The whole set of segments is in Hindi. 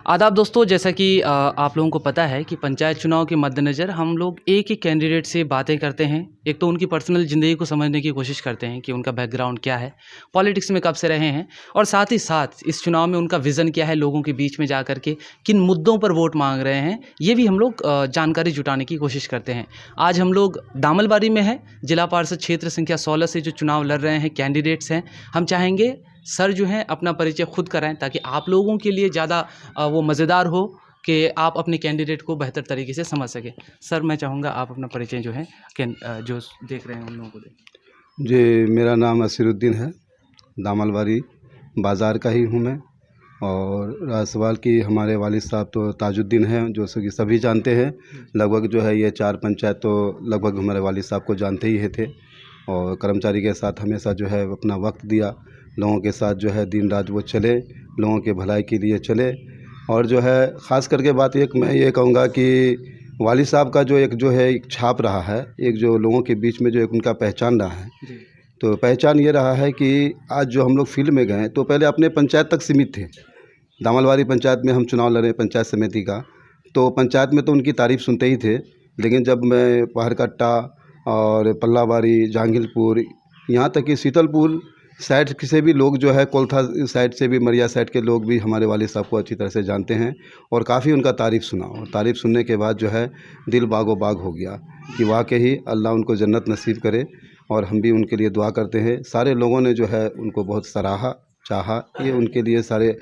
आदाब दोस्तों, जैसा कि आप लोगों को पता है कि पंचायत चुनाव के मद्देनज़र हम लोग एक ही कैंडिडेट से बातें करते हैं। एक तो उनकी पर्सनल ज़िंदगी को समझने की कोशिश करते हैं कि उनका बैकग्राउंड क्या है, पॉलिटिक्स में कब से रहे हैं और साथ ही साथ इस चुनाव में उनका विज़न क्या है, लोगों के बीच में जा कर के किन मुद्दों पर वोट मांग रहे हैं, ये भी हम लोग जानकारी जुटाने की कोशिश करते हैं। आज हम लोग दामलबारी में हैं, जिला पार्षद क्षेत्र संख्या 16 से जो चुनाव लड़ रहे हैं कैंडिडेट्स हैं। हम चाहेंगे सर जो हैं अपना परिचय खुद कराएँ ताकि आप लोगों के लिए ज़्यादा वो मज़ेदार हो कि आप अपने कैंडिडेट को बेहतर तरीके से समझ सकें। सर, मैं चाहूँगा आप अपना परिचय जो है जो देख रहे हैं उन लोगों को दें। जी, मेरा नाम असीरुद्दीन है, दामलबारी बाज़ार का ही हूँ मैं। और रहा सवाल कि हमारे वालिद साहब तो ताजुद्दीन हैं, जो कि सभी जानते हैं। लगभग जो है ये 4 पंचायत तो लगभग हमारे वालिद साहब को जानते ही थे। और कर्मचारी के साथ हमेशा जो है अपना वक्त दिया, लोगों के साथ जो है दिन रात वो चले, लोगों के भलाई के लिए चले। और जो है ख़ास करके बात एक मैं ये कहूँगा कि वालिद साहब का जो है एक छाप रहा है, एक जो लोगों के बीच में जो एक उनका पहचान रहा है। तो पहचान ये रहा है कि आज जो हम लोग फील्ड में गए तो पहले अपने पंचायत तक सीमित थे। दामलबारी पंचायत में हम चुनाव लड़े पंचायत समिति का, तो पंचायत में तो उनकी तारीफ़ सुनते ही थे। लेकिन जब मैं पहाड़कट्टा और पल्लाबारी, जहांगीरपुर, यहाँ तक कि शीतलपुर साइड से भी लोग जो है कोलथा साइड से भी, मरिया साइड के लोग भी हमारे वालिद साहब को अच्छी तरह से जानते हैं और काफ़ी उनका तारीफ़ सुना। और तारीफ़ सुनने के बाद जो है दिल बागो बाग हो गया कि वाकई अल्लाह उनको जन्नत नसीब करे। और हम भी उनके लिए दुआ करते हैं। सारे लोगों ने जो है उनको बहुत सराहा, चाहा। ये उनके लिए सारे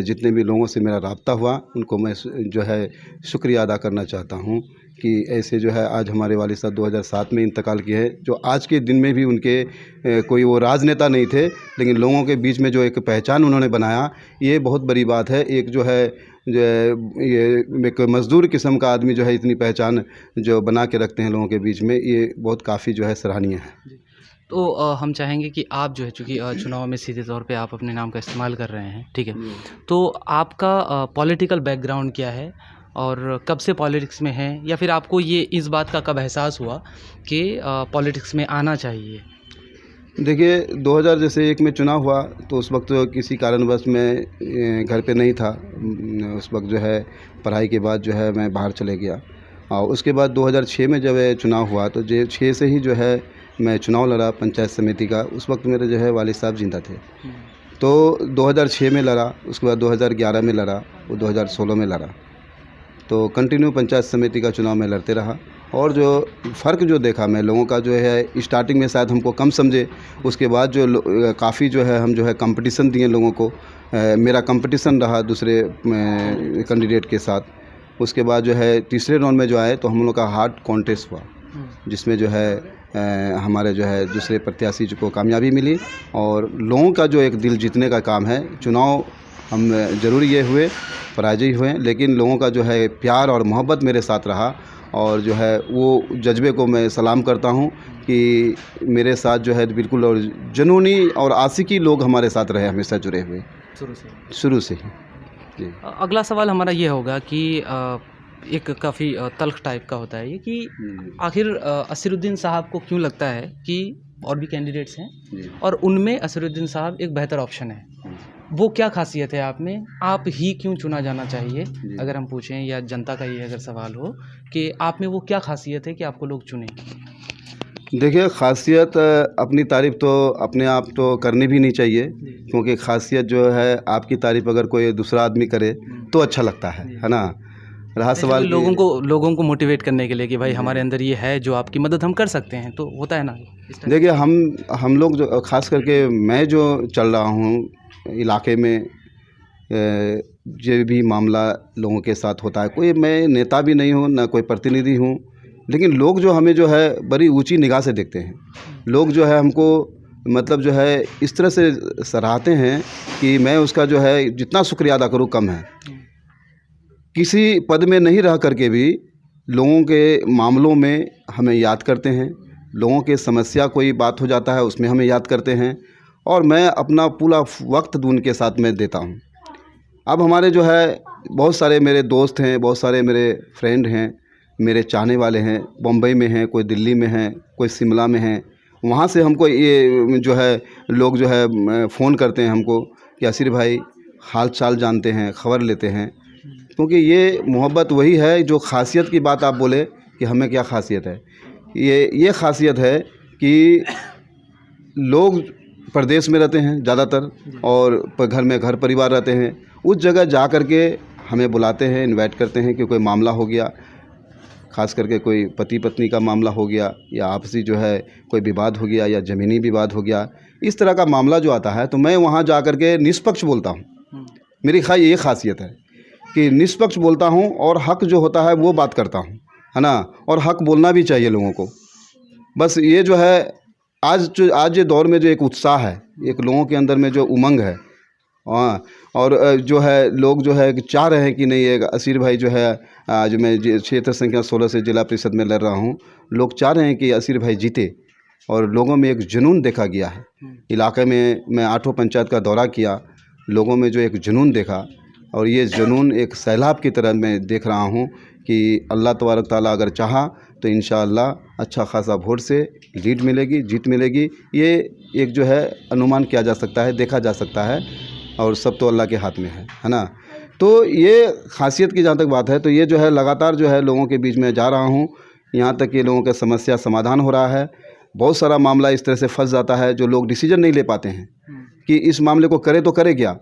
जितने भी लोगों से मेरा राब्ता हुआ, उनको मैं जो है शुक्रिया अदा करना चाहता हूँ कि ऐसे जो है आज हमारे वालिद साहब 2007 में इंतकाल किए हैं। जो आज के दिन में भी उनके कोई वो राजनेता नहीं थे, लेकिन लोगों के बीच में जो एक पहचान उन्होंने बनाया, ये बहुत बड़ी बात है। एक जो है ये एक मज़दूर किस्म का आदमी जो है इतनी पहचान जो बना के रखते हैं लोगों के बीच में, ये बहुत काफ़ी जो है सराहनीय है। तो हम चाहेंगे कि आप जो है चूँकि चुनाव में सीधे तौर पे आप अपने नाम का इस्तेमाल कर रहे हैं, ठीक है? तो आपका पॉलिटिकल बैकग्राउंड क्या है और कब से पॉलिटिक्स में हैं, या फिर आपको ये इस बात का कब एहसास हुआ कि पॉलिटिक्स में आना चाहिए? देखिए 2001 में चुनाव हुआ तो उस वक्त किसी कारणवश मैं घर पे नहीं था। उस वक्त जो है पढ़ाई के बाद जो है मैं बाहर चले गया। और उसके बाद 2006 में जब चुनाव हुआ तो 6 से ही जो है मैं चुनाव लड़ा पंचायत समिति का। उस वक्त मेरे जो है वालिद साहब जिंदा थे। तो 2006 में लड़ा, उसके बाद 2011 में लड़ा, वो 2016 में लड़ा। तो कंटिन्यू पंचायत समिति का चुनाव में लड़ते रहा। और जो फ़र्क जो देखा मैं लोगों का जो है, स्टार्टिंग में शायद हमको कम समझे, उसके बाद जो काफ़ी जो है हम जो है कंपटीशन दिए लोगों को। मेरा कंपटीशन रहा दूसरे कैंडिडेट के साथ। उसके बाद जो है तीसरे राउंड में जो आए तो हम लोग का हार्ड कॉन्टेस्ट हुआ, जिसमें जो है हमारे जो है दूसरे प्रत्याशी को कामयाबी मिली। और लोगों का जो एक दिल जीतने का काम है, चुनाव हम ज़रूर ये हुए, पराजय हुए, लेकिन लोगों का जो है प्यार और मोहब्बत मेरे साथ रहा। और जो है वो जज्बे को मैं सलाम करता हूँ कि मेरे साथ जो है बिल्कुल और जुनूनी और आशिकी लोग हमारे साथ रहे, हमेशा जुड़े हुए शुरू से ही। जी। अगला सवाल हमारा ये होगा कि एक काफ़ी तल्ख़ टाइप का होता है ये कि आखिर असीरुद्दीन साहब को क्यों लगता है कि और भी कैंडिडेट्स हैं और उनमें असीरुद्दीन साहब एक बेहतर ऑप्शन है? वो क्या खासियत है आप में? आप ही क्यों चुना जाना चाहिए, अगर हम पूछें, या जनता का ये अगर सवाल हो कि आप में वो क्या खासियत है कि आपको लोग चुनें? देखिए खासियत अपनी तारीफ़ तो अपने आप तो करनी भी नहीं चाहिए, क्योंकि खासियत जो है आपकी तारीफ़ अगर कोई दूसरा आदमी करे तो अच्छा लगता है ना। रहा सवाल लोगों को मोटिवेट करने के लिए कि भाई हमारे अंदर ये है जो आपकी मदद हम कर सकते हैं, तो होता है ना। देखिए हम लोग जो ख़ास करके मैं जो चल रहा हूँ इलाके में, जो भी मामला लोगों के साथ होता है, कोई मैं नेता भी नहीं हूँ ना कोई प्रतिनिधि हूँ, लेकिन लोग जो हमें जो है बड़ी ऊंची निगाह से देखते हैं। लोग जो है हमको मतलब जो है इस तरह से सराहते हैं कि मैं उसका जो है जितना शुक्रिया अदा करूँ कम है। किसी पद में नहीं रह करके भी लोगों के मामलों में हमें याद करते हैं, लोगों के समस्या कोई बात हो जाता है उसमें हमें याद करते हैं, और मैं अपना पूरा वक्त उनके साथ में देता हूँ। अब हमारे जो है बहुत सारे मेरे दोस्त हैं, बहुत सारे मेरे फ्रेंड हैं, मेरे चाहने वाले हैं, बम्बई में हैं, कोई दिल्ली में हैं, कोई शिमला में हैं। वहाँ से हमको ये जो है लोग जो है फ़ोन करते हैं हमको कि असीर भाई हाल चाल जानते हैं, खबर लेते हैं, क्योंकि ये मोहब्बत वही है जो खासियत की बात आप बोले कि हमें क्या खासियत है, ये खासियत है कि लोग प्रदेश में रहते हैं ज़्यादातर और घर में घर परिवार रहते हैं, उस जगह जा कर के हमें बुलाते हैं, इनवाइट करते हैं कि कोई मामला हो गया, ख़ास करके कोई पति पत्नी का मामला हो गया या आपसी जो है कोई विवाद हो गया या ज़मीनी विवाद हो गया, इस तरह का मामला जो आता है तो मैं वहाँ जा कर के निष्पक्ष बोलता हूँ। मेरी ये खासियत है कि निष्पक्ष बोलता हूँ और हक जो होता है वो बात करता हूँ, है ना, और हक बोलना भी चाहिए लोगों को। बस ये जो है आज ये दौर में जो एक उत्साह है, एक लोगों के अंदर में जो उमंग है, हाँ, और जो है लोग जो है चाह रहे हैं कि नहीं एक असीर भाई जो है, आज मैं क्षेत्र संख्या 16 से जिला परिषद में लड़ रहा हूँ, लोग चाह रहे हैं कि असीर भाई जीते और लोगों में एक जुनून देखा गया है। इलाके में मैं 8 पंचायत का दौरा किया, लोगों में जो एक जुनून देखा और ये जुनून एक सैलाब की तरह मैं देख रहा हूँ कि अल्लाह तबारक ताला अगर चाहा तो इंशाअल्लाह अच्छा खासा वोट से लीड मिलेगी, जीत मिलेगी। ये एक जो है अनुमान किया जा सकता है, देखा जा सकता है और सब तो अल्लाह के हाथ में है ना। तो ये खासियत की जहाँ तक बात है तो ये जो है लगातार जो है लोगों के बीच में जा रहा हूँ, यहाँ तक कि लोगों का समस्या समाधान हो रहा है। बहुत सारा मामला इस तरह से फंस जाता है जो लोग डिसीजन नहीं ले पाते हैं कि इस मामले को करे तो करे क्या,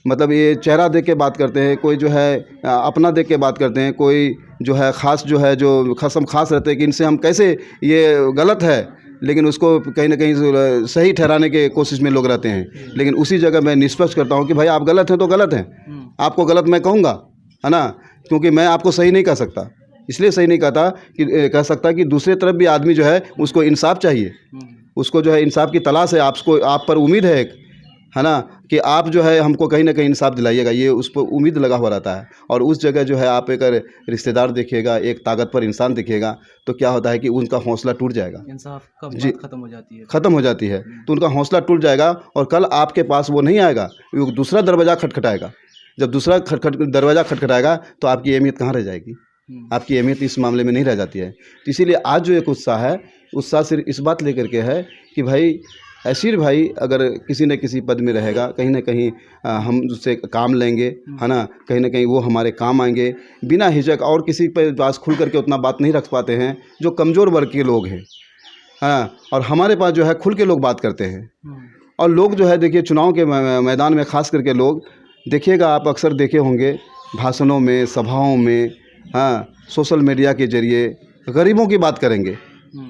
मतलब ये चेहरा देख के बात करते हैं, कोई जो है अपना देख के बात करते हैं, कोई जो है ख़ास जो है जो खसम खास रहते हैं कि इनसे हम कैसे, ये गलत है लेकिन उसको कहीं ना कहीं सही ठहराने के कोशिश में लोग रहते हैं। लेकिन उसी जगह मैं निष्पक्ष करता हूँ कि भाई आप गलत हैं तो गलत हैं, आपको गलत मैं कहूँगा, है ना, क्योंकि मैं आपको सही नहीं कह सकता। इसलिए सही नहीं कह सकता कि दूसरे तरफ भी आदमी जो है उसको इंसाफ चाहिए, उसको जो है इंसाफ की तलाश है, आप पर उम्मीद है ना, कि आप जो है हमको कहीं ना कहीं इंसाफ दिलाइएगा, ये उस पर उम्मीद लगा हुआ रहता है। और उस जगह जो है आप एक रिश्तेदार देखिएगा, एक ताकतवर इंसान देखिएगा तो क्या होता है कि उनका हौसला टूट जाएगा, इंसाफ का बात ख़त्म हो जाती है तो उनका हौसला टूट जाएगा और कल आपके पास वो नहीं आएगा, वो दूसरा दरवाज़ा खटखटाएगा। जब दूसरा दरवाज़ा खटखटाएगा तो आपकी अहमियत कहाँ रह जाएगी, आपकी अहमियत इस मामले में नहीं रह जाती है। तो इसीलिए आज जो एक उत्साह है, उत्साह सिर्फ इस बात लेकर के है कि भाई असीर भाई अगर किसी न किसी पद में रहेगा, कहीं ना कहीं हम उससे काम लेंगे, है ना, कहीं ना कहीं वो हमारे काम आएंगे बिना हिचक। और किसी पर पास खुल करके उतना बात नहीं रख पाते हैं जो कमज़ोर वर्ग के लोग हैं, हाँ, और हमारे पास जो है खुल के लोग बात करते हैं। और लोग जो है देखिए चुनाव के मैदान में ख़ास करके लोग देखिएगा, आप अक्सर देखे होंगे भाषणों में, सभाओं में, हाँ, सोशल मीडिया के ज़रिए गरीबों की बात करेंगे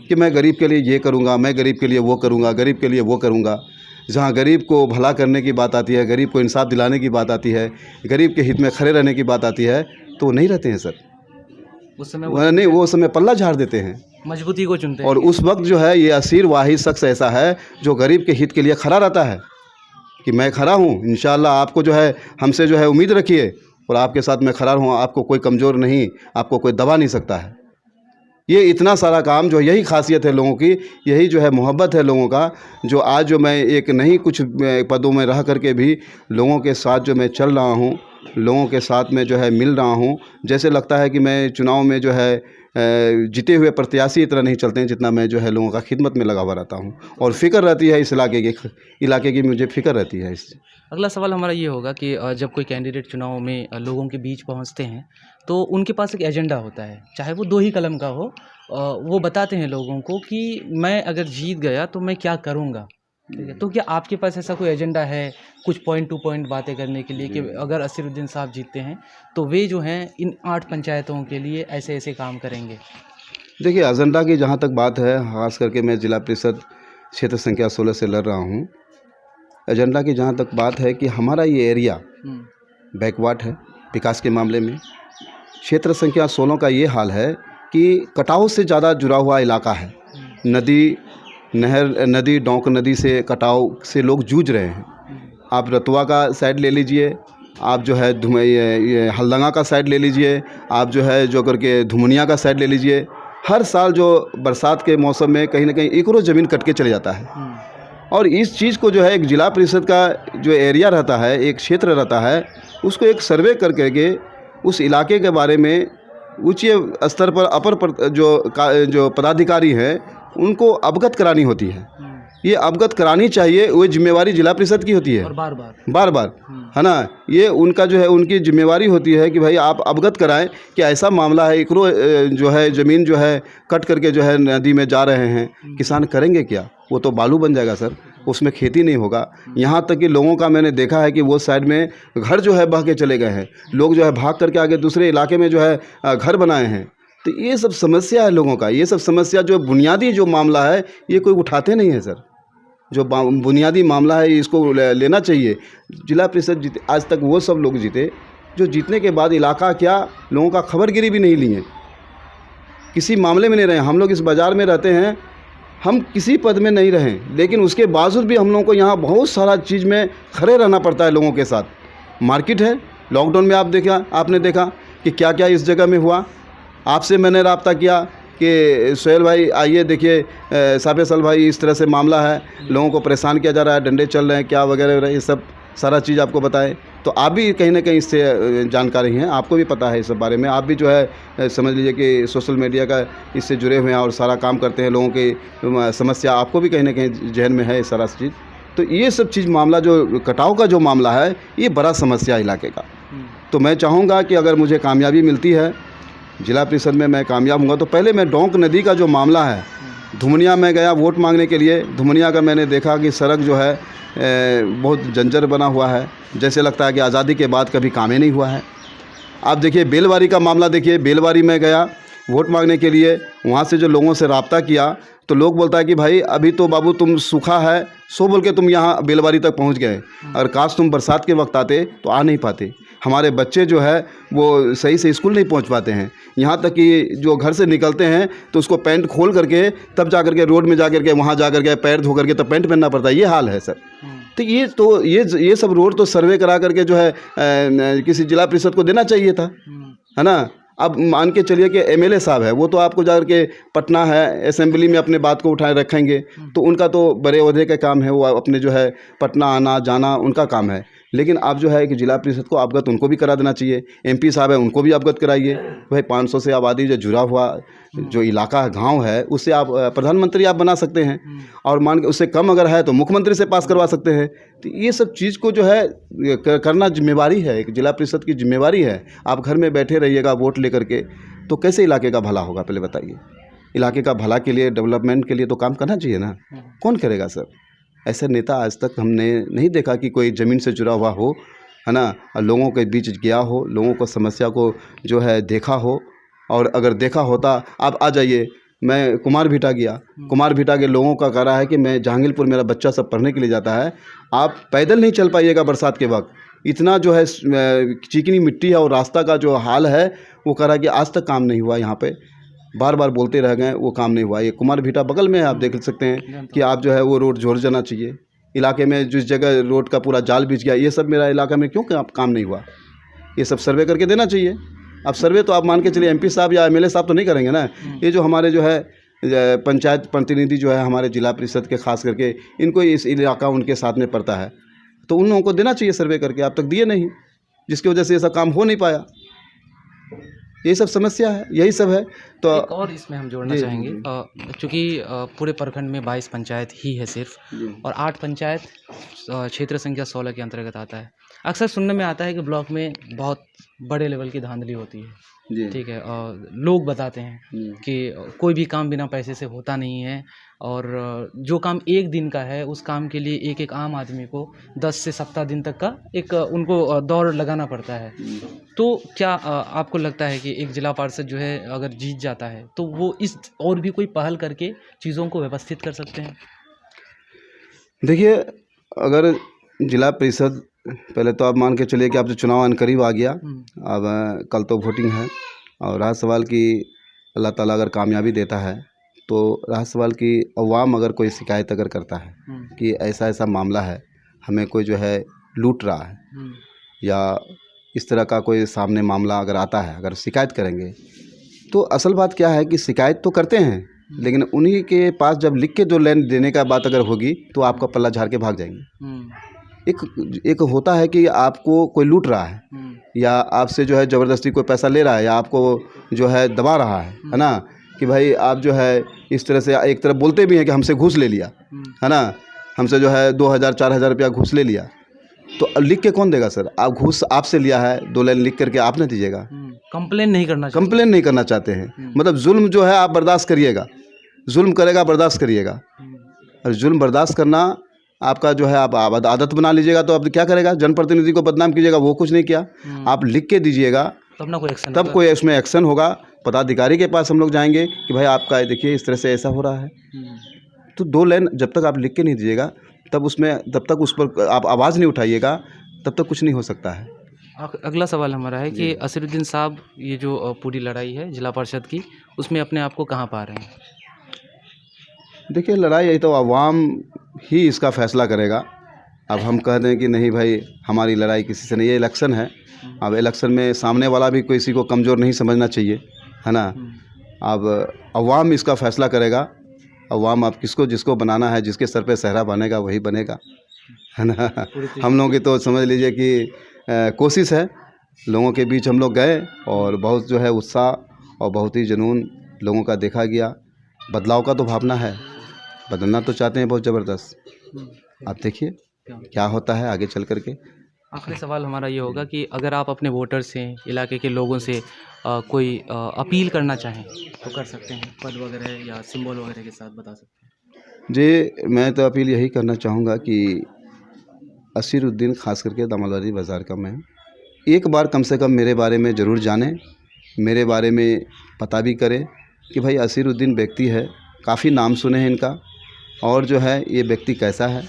कि मैं गरीब के लिए ये करूँगा, मैं गरीब के लिए वो करूँगा, गरीब के लिए वो करूँगा। जहाँ गरीब को भला करने की बात आती है, गरीब को इंसाफ दिलाने की बात आती है, गरीब के हित में खड़े रहने की बात आती है तो वो नहीं रहते हैं सर, उस समय वो समय पल्ला झाड़ देते हैं, मजबूती को चुनते हैं। और उस वक्त जो है ये असीर वाहिद शख्स ऐसा है जो गरीब के हित के लिए खड़ा रहता है कि मैं खड़ा हूँ, इंशाअल्लाह आपको जो है हमसे जो है उम्मीद रखिए और आपके साथ मैं खड़ा हूँ, आपको कोई कमज़ोर नहीं, आपको कोई दबा नहीं सकता है। ये इतना सारा काम जो, यही खासियत है लोगों की, यही जो है मोहब्बत है लोगों का, जो आज जो मैं एक नहीं कुछ पदों में रह करके भी लोगों के साथ जो मैं चल रहा हूँ, लोगों के साथ में जो है मिल रहा हूँ। जैसे लगता है कि मैं चुनाव में जो है जीते हुए प्रत्याशी इतना नहीं चलते हैं जितना मैं जो है लोगों का खिदमत में लगा हुआ रहता हूँ और फ़िक्र रहती है इस इलाके की मुझे फ़िक्र रहती है इससे। अगला सवाल हमारा ये होगा कि जब कोई कैंडिडेट चुनाव में लोगों के बीच पहुंचते हैं तो उनके पास एक एजेंडा होता है, चाहे वो 2 ही कलम का हो। वो बताते हैं लोगों को कि मैं अगर जीत गया तो मैं क्या करूंगा, ठीक है। तो क्या आपके पास ऐसा कोई एजेंडा है कुछ पॉइंट टू पॉइंट बातें करने के लिए कि अगर असीरुद्दीन साहब जीतते हैं तो वे जो हैं इन 8 पंचायतों के लिए ऐसे ऐसे काम करेंगे? देखिए एजेंडा की जहाँ तक बात है, ख़ास करके मैं जिला परिषद क्षेत्र संख्या 16 से लड़ रहा हूँ। एजेंडा की जहाँ तक बात है कि हमारा ये एरिया बैकवर्ड है विकास के मामले में। क्षेत्र संख्या 16 का ये हाल है कि कटाव से ज़्यादा जुड़ा हुआ इलाका है। नदी डोंक नदी से कटाव से लोग जूझ रहे हैं। आप रतुआ का साइड ले लीजिए, आप जो है ये हल्दंगा का साइड ले लीजिए, आप जो है जो करके धुमनिया का साइड ले लीजिए। हर साल जो बरसात के मौसम में कहीं ना कहीं एकड़ों ज़मीन कट के चले जाता है। और इस चीज़ को जो है एक जिला परिषद का जो एरिया रहता है, एक क्षेत्र रहता है, उसको एक सर्वे करके उस इलाके के बारे में उच्च स्तर पर जो पदाधिकारी हैं उनको अवगत करानी होती है ये अवगत करानी चाहिए, वो जिम्मेवारी जिला परिषद की होती है। और बार बार है ना, ये उनका जो है उनकी जिम्मेवारी होती है कि भाई आप अवगत कराएं कि ऐसा मामला है, एकरो जो है ज़मीन जो है कट करके जो है नदी में जा रहे हैं, किसान करेंगे क्या? वो तो बालू बन जाएगा सर, उसमें खेती नहीं होगा। यहाँ तक कि लोगों का मैंने देखा है कि वो साइड में घर जो है बह के चले गए हैं, लोग जो है भाग करके आगे दूसरे इलाके में जो है घर बनाए हैं। तो ये सब समस्या है लोगों का, ये सब समस्या जो बुनियादी जो मामला है ये कोई उठाते नहीं है सर। जो बुनियादी मामला है इसको लेना चाहिए। जिला परिषद जीते, आज तक वो सब लोग जीते जो जीतने के बाद इलाका क्या लोगों का खबरगिरी भी नहीं लिए, किसी मामले में नहीं रहे। हम लोग इस बाज़ार में रहते हैं, हम किसी पद में नहीं रहें, लेकिन उसके बावजूद भी हम लोगों को यहाँ बहुत सारा चीज़ में खड़े रहना पड़ता है लोगों के साथ। मार्केट है, लॉकडाउन में आपने देखा कि क्या क्या इस जगह में हुआ। आपसे मैंने रब्ता किया कि सोहेल भाई आइए देखिए, साफेसल भाई इस तरह से मामला है, लोगों को परेशान किया जा रहा है, डंडे चल रहे हैं क्या वगैरह, ये सब सारा चीज़ आपको बताएं। तो आप भी कहीं ना कहीं इससे जानकारी हैं, आपको भी पता है इस सब बारे में, आप भी जो है समझ लीजिए कि सोशल मीडिया का इससे जुड़े हुए हैं और सारा काम करते हैं, लोगों की समस्या आपको भी कहीं ना कहीं जहन में है सारा चीज़। तो ये सब चीज़ मामला जो कटाव का जो मामला है ये बड़ा समस्या इलाके का। तो मैं चाहूँगा कि अगर मुझे कामयाबी मिलती है जिला परिषद में, मैं कामयाब हूँगा, तो पहले मैं डोंक नदी का जो मामला है, धुमनिया में गया वोट मांगने के लिए। धुमनिया का मैंने देखा कि सड़क जो है बहुत जंजर बना हुआ है, जैसे लगता है कि आज़ादी के बाद कभी काम ही नहीं हुआ है। आप देखिए बेलवारी का मामला देखिए, बेलवारी में गया वोट मांगने के लिए, वहाँ से जो लोगों से रब्ता किया तो लोग बोलता है कि भाई अभी तो बाबू तुम सूखा है, सो बोल के तुम यहाँ बेलवारी तक पहुँच गए, और काश तुम बरसात के वक्त आते तो आ नहीं पाते। हमारे बच्चे जो है वो सही से स्कूल नहीं पहुँच पाते हैं, यहाँ तक कि जो घर से निकलते हैं तो उसको पैंट खोल करके तब जा करके रोड में जा करके वहाँ जा करके पैर धो करके तब पैंट पहनना पड़ता है। ये हाल है सर। तो ये सब रोड तो सर्वे करा करके जो है किसी जिला परिषद को देना चाहिए था, है ना। अब मान के चलिए कि एमएलए साहब है, वो तो आपको जा करके पटना है असेंबली में अपने बात को उठाए रखेंगे, तो उनका तो बड़े ओहदे का काम है, वो अपने जो है पटना आना जाना उनका काम है। लेकिन आप जो है कि जिला परिषद को अवगत उनको भी करा देना चाहिए। एमपी साहब है उनको भी अवगत कराइए। भाई 500 से आबादी जो जुड़ा हुआ जो इलाका है, गांव है, उससे आप प्रधानमंत्री आप बना सकते हैं, और मान के उससे कम अगर है तो मुख्यमंत्री से पास करवा सकते हैं। तो ये सब चीज़ को जो है करना जिम्मेवारी है, एक जिला परिषद की जिम्मेवारी है। आप घर में बैठे रहिएगा वोट लेकर के, तो कैसे इलाके का भला होगा? पहले बताइए। इलाके का भला के लिए, डेवलपमेंट के लिए तो काम करना चाहिए ना। कौन करेगा सर? ऐसे नेता आज तक हमने नहीं देखा कि कोई ज़मीन से जुड़ा हुआ हो, है ना, और लोगों के बीच गया हो, लोगों को समस्या को जो है देखा हो। और अगर देखा होता, आप आ जाइए, मैं कुमारभिटा गया, कुमारभिटा के लोगों का कह रहा है कि मैं जहांगीरपुर, मेरा बच्चा सब पढ़ने के लिए जाता है, आप पैदल नहीं चल पाइएगा बरसात के वक्त, इतना जो है चिकनी मिट्टी है और रास्ता का जो हाल है, वो कह रहा है कि आज तक काम नहीं हुआ। यहाँ पे बार बार बोलते रह गए, वो काम नहीं हुआ। ये कुमारभिटा बगल में है, आप देख सकते हैं कि आप जो है वो रोड जोड़ जाना चाहिए। इलाके में जिस जगह रोड का पूरा जाल बिछ गया, ये सब मेरा इलाका में क्यों काम नहीं हुआ? ये सब सर्वे करके देना चाहिए। अब सर्वे तो आप मान के चलिए एमपी साहब या एमएलए साहब तो नहीं करेंगे ना। ये जो हमारे जो है पंचायत प्रतिनिधि जो है हमारे जिला परिषद के, खास करके इनको इस इलाका उनके साथ में पड़ता है, तो उन लोगों को देना चाहिए सर्वे करके। अब तक दिए नहीं, जिसकी वजह से ये सब काम हो नहीं पाया। यही सब समस्या है, यही सब है। तो एक और इसमें हम जोड़ना चाहेंगे, क्योंकि पूरे प्रखंड में 22 पंचायत ही है सिर्फ, और 8 पंचायत क्षेत्र संख्या 16 के अंतर्गत आता है। अक्सर सुनने में आता है कि ब्लॉक में बहुत बड़े लेवल की धांधली होती है, ठीक है, और लोग बताते हैं कि कोई भी काम बिना पैसे से होता नहीं है, और जो काम एक दिन का है उस काम के लिए एक एक आम आदमी को 10 से 17 दिन तक का एक उनको दौड़ लगाना पड़ता है। तो क्या आपको लगता है कि एक जिला पार्षद जो है अगर जीत जाता है तो वो इस और भी कोई पहल करके चीज़ों को व्यवस्थित कर सकते हैं? देखिए, अगर जिला परिषद, पहले तो आप मान के चलिए कि आप जो चुनाव करीब आ गया, अब कल तो वोटिंग है, और रहा सवाल कि अल्लाह ताला अगर कामयाबी देता है तो रहा सवाल कि अवाम अगर कोई शिकायत अगर करता है कि ऐसा ऐसा मामला है, हमें कोई जो है लूट रहा है, या इस तरह का कोई सामने मामला अगर आता है, अगर शिकायत करेंगे, तो असल बात क्या है कि शिकायत तो करते हैं, लेकिन उन्हीं के पास जब लिख के जो लेन देने का बात अगर होगी तो आपका पल्ला झाड़ के भाग जाएंगे। एक होता है कि आपको कोई लूट रहा है, या आपसे जो है ज़बरदस्ती कोई पैसा ले रहा है, या आपको जो है दबा रहा है ना, कि भाई आप जो है इस तरह से एक तरफ बोलते भी हैं कि हमसे घूस ले लिया, है ना, हमसे जो है 2,000-4,000 रुपया घूस ले लिया। तो लिख के कौन देगा सर? आप घूस आपसे लिया है, 2 लाइन लिख करके आप ना दीजिएगा। कंप्लेन नहीं करना चाहिए। कंप्लेन नहीं करना चाहते हैं, मतलब जुल्म जो है आप बर्दाश्त करिएगा, जुल्म करेगा बर्दाश्त करिएगा। और जुल्म बर्दाश्त करना आपका जो है आप आदत बना लीजिएगा तो अब क्या करेगा? जनप्रतिनिधि को बदनाम कीजिएगा, वो कुछ नहीं किया। आप लिख के दीजिएगा तब ना कोई एक्शन, तब कोई उसमें एक्शन होगा। पदाधिकारी के पास हम लोग जाएंगे कि भाई आपका देखिए इस तरह से ऐसा हो रहा है। तो 2 लाइन जब तक आप लिख के नहीं दीजिएगा तब तक उस पर आप आवाज़ नहीं उठाइएगा, तब तक कुछ नहीं हो सकता है। अगला सवाल हमारा है कि असीरुद्दीन साहब ये जो पूरी लड़ाई है जिला परिषद की, उसमें अपने आप को कहाँ पा रहे हैं? देखिए लड़ाई यही तो अवाम ही इसका फैसला करेगा। अब हम कह दें कि नहीं भाई हमारी लड़ाई किसी से नहीं, ये इलेक्शन है। अब इलेक्शन में सामने वाला भी किसी को कमज़ोर नहीं समझना चाहिए, है ना। अब अवाम इसका फैसला करेगा। अवाम अब जिसको बनाना है, जिसके सर पे सहरा बनेगा वही बनेगा, है ना। हम लोगों की तो समझ लीजिए कि कोशिश है। लोगों के बीच हम लोग गए और बहुत जो है उत्साह और बहुत ही जुनून लोगों का देखा गया। बदलाव का तो भावना है, बदलना तो चाहते हैं बहुत ज़बरदस्त। आप देखिए क्या होता है आगे चल करके। आखिरी सवाल हमारा ये होगा कि अगर आप अपने वोटर से, इलाके के लोगों से कोई अपील करना चाहें तो कर सकते हैं, पद वगैरह या सिंबल वगैरह के साथ बता सकते हैं। जी, मैं तो अपील यही करना चाहूँगा कि असीरुद्दीन ख़ास करके दामलवाड़ी बाज़ार का मैं एक बार कम से कम मेरे बारे में ज़रूर जानें, मेरे बारे में पता भी करें कि भाई असीरुद्दीन व्यक्ति है, काफ़ी नाम सुने हैं इनका, और जो है ये व्यक्ति कैसा है।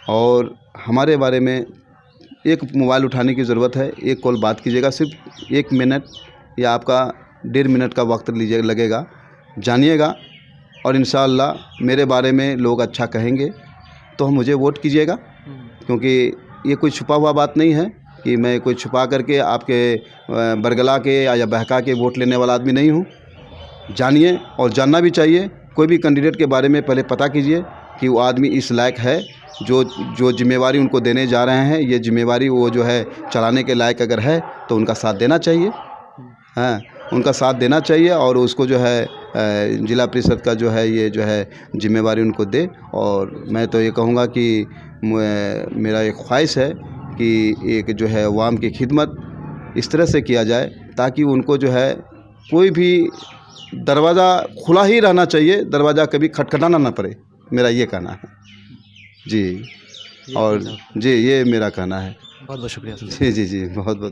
और हमारे बारे में एक मोबाइल उठाने की ज़रूरत है, एक कॉल बात कीजिएगा, सिर्फ 1 मिनट या आपका 1.5 मिनट का वक्त लगेगा, जानिएगा और इंशाअल्लाह मेरे बारे में लोग अच्छा कहेंगे तो मुझे वोट कीजिएगा। क्योंकि ये कोई छुपा हुआ बात नहीं है कि मैं कोई छुपा करके आपके बरगला के या बहका के वोट लेने वाला आदमी नहीं हूँ। जानिए और जानना भी चाहिए। कोई भी कैंडिडेट के बारे में पहले पता कीजिए कि वो आदमी इस लायक है, जो जिम्मेवारी उनको देने जा रहे हैं, ये जिम्मेवारी वो जो है चलाने के लायक अगर है तो उनका साथ देना चाहिए। हाँ, उनका साथ देना चाहिए और उसको जो है जिला परिषद का जो है ये जो है जिम्मेवारी उनको दे। और मैं तो ये कहूँगा कि मेरा एक ख्वाहिश है कि एक जो है अवाम की खिदमत इस तरह से किया जाए ताकि उनको जो है कोई भी दरवाज़ा खुला ही रहना चाहिए, दरवाज़ा कभी खटखटाना ना पड़े, मेरा ये कहना है जी। और जी ये मेरा कहना है। बहुत बहुत शुक्रिया। जी बहुत बहुत